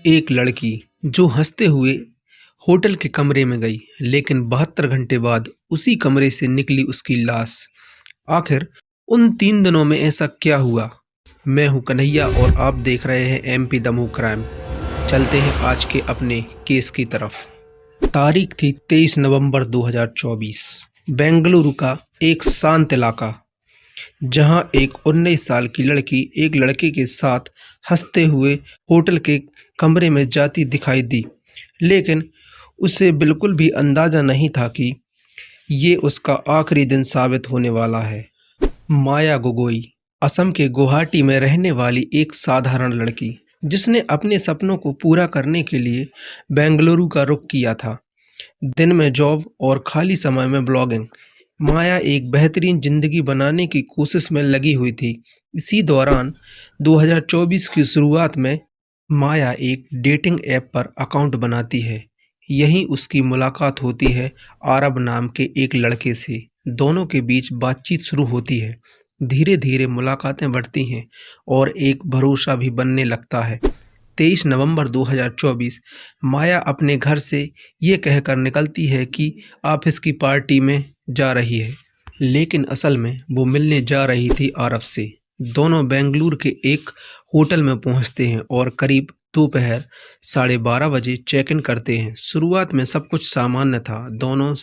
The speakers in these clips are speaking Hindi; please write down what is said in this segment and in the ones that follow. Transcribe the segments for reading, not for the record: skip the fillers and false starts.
एक लड़की जो हंसते हुए होटल के कमरे में गई, लेकिन 72 घंटे बाद उसी कमरे से निकली उसकी लाश। आखिर उन 3 दिनों में ऐसा क्या हुआ? मैं हूं कन्हैया और आप देख रहे हैं एमपी दमू क्राइम। चलते हैं आज के अपने केस की तरफ। तारीख थी 23 नवंबर 2024। बेंगलुरु का एक शांत इलाका, जहां एक 19 साल की लड़की एक लड़के के साथ हंसते हुए होटल के कमरे में जाती दिखाई दी, लेकिन उसे बिल्कुल भी अंदाजा नहीं था कि ये उसका आखिरी दिन साबित होने वाला है। माया गोगोई असम के गुवाहाटी में रहने वाली एक साधारण लड़की, जिसने अपने सपनों को पूरा करने के लिए बेंगलुरु का रुख किया था। दिन में जॉब और खाली समय में ब्लॉगिंग। माया एक बेहतरीन जिंदगी बनाने की कोशिश में लगी हुई थी। इसी दौरान 2024 की शुरुआत में माया एक डेटिंग ऐप पर अकाउंट बनाती है। यहीं उसकी मुलाकात होती है आरब नाम के एक लड़के से। दोनों के बीच बातचीत शुरू होती है। धीरे धीरे मुलाकातें बढ़ती हैं और एक भरोसा भी बनने लगता है। 23 नवंबर 2024 माया अपने घर से ये कहकर निकलती है कि ऑफिस की पार्टी में जा रही है, लेकिन असल में वो मिलने जा रही थी आरव से। दोनों बेंगलुरु के एक होटल में पहुंचते हैं और करीब दोपहर 12:30 बजे चेक इन करते हैं। शुरुआत में सब कुछ सामान्य था, दोनों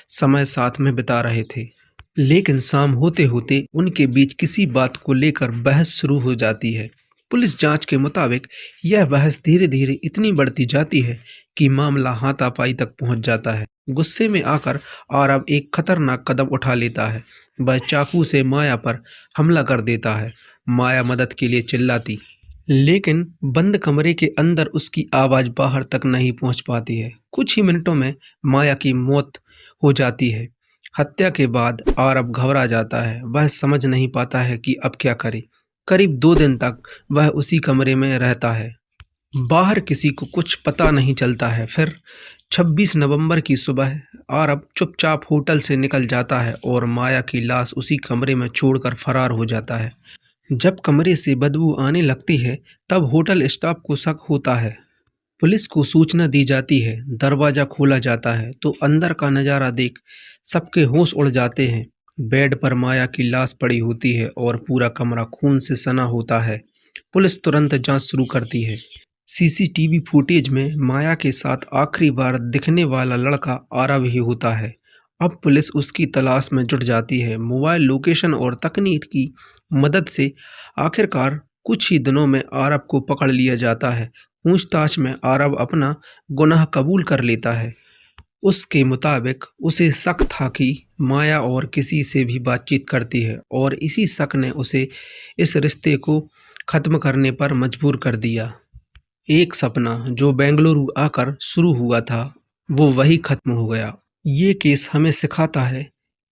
समय साथ में बिता रहे थे, लेकिन शाम होते होते उनके बीच किसी बात को लेकर बहस शुरू हो जाती है। पुलिस जांच के मुताबिक यह बहस धीरे धीरे इतनी बढ़ती जाती है कि मामला हाथापाई तक पहुंच जाता है। गुस्से में आकर आरव एक खतरनाक कदम उठा लेता है। वह चाकू से माया पर हमला कर देता है। माया मदद के लिए चिल्लाती, लेकिन बंद कमरे के अंदर उसकी आवाज़ बाहर तक नहीं पहुंच पाती है। कुछ ही मिनटों में माया की मौत हो जाती है। हत्या के बाद आरव घबरा जाता है। वह समझ नहीं पाता है कि अब क्या करे। करीब 2 दिन तक वह उसी कमरे में रहता है। बाहर किसी को कुछ पता नहीं चलता है। फिर 26 नवंबर की सुबह आरव चुपचाप होटल से निकल जाता है और माया की लाश उसी कमरे में छोड़कर फरार हो जाता है। जब कमरे से बदबू आने लगती है, तब होटल स्टाफ को शक होता है। पुलिस को सूचना दी जाती है। दरवाज़ा खोला जाता है तो अंदर का नज़ारा देख सबके होश उड़ जाते हैं। बेड पर माया की लाश पड़ी होती है और पूरा कमरा खून से सना होता है। पुलिस तुरंत जांच शुरू करती है। सीसीटीवी फुटेज में माया के साथ आखिरी बार दिखने वाला लड़का आरव ही होता है। अब पुलिस उसकी तलाश में जुट जाती है। मोबाइल लोकेशन और तकनीक की मदद से आखिरकार कुछ ही दिनों में आरव को पकड़ लिया जाता है। पूछताछ में आरव अपना गुनाह कबूल कर लेता है। उसके मुताबिक उसे शक था कि माया और किसी से भी बातचीत करती है और इसी शक ने उसे इस रिश्ते को ख़त्म करने पर मजबूर कर दिया। एक सपना जो बेंगलुरु आकर शुरू हुआ था, वो वही ख़त्म हो गया। ये केस हमें सिखाता है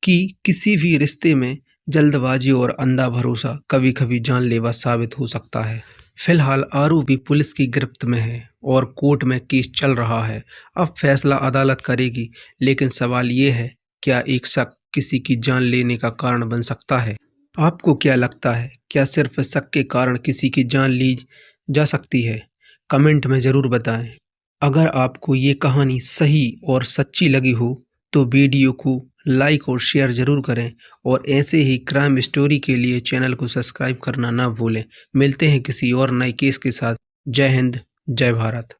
कि किसी भी रिश्ते में जल्दबाजी और अंधा भरोसा कभी कभी जानलेवा साबित हो सकता है। फिलहाल आरोपी पुलिस की गिरफ्त में है और कोर्ट में केस चल रहा है। अब फैसला अदालत करेगी, लेकिन सवाल ये है, क्या एक शक किसी की जान लेने का कारण बन सकता है? आपको क्या लगता है, क्या सिर्फ शक के कारण किसी की जान ली जा सकती है? कमेंट में ज़रूर बताएं। अगर आपको ये कहानी सही और सच्ची लगी हो तो वीडियो को लाइक और शेयर ज़रूर करें और ऐसे ही क्राइम स्टोरी के लिए चैनल को सब्सक्राइब करना ना भूलें। मिलते हैं किसी और नए केस के साथ। जय हिंद, जय भारत।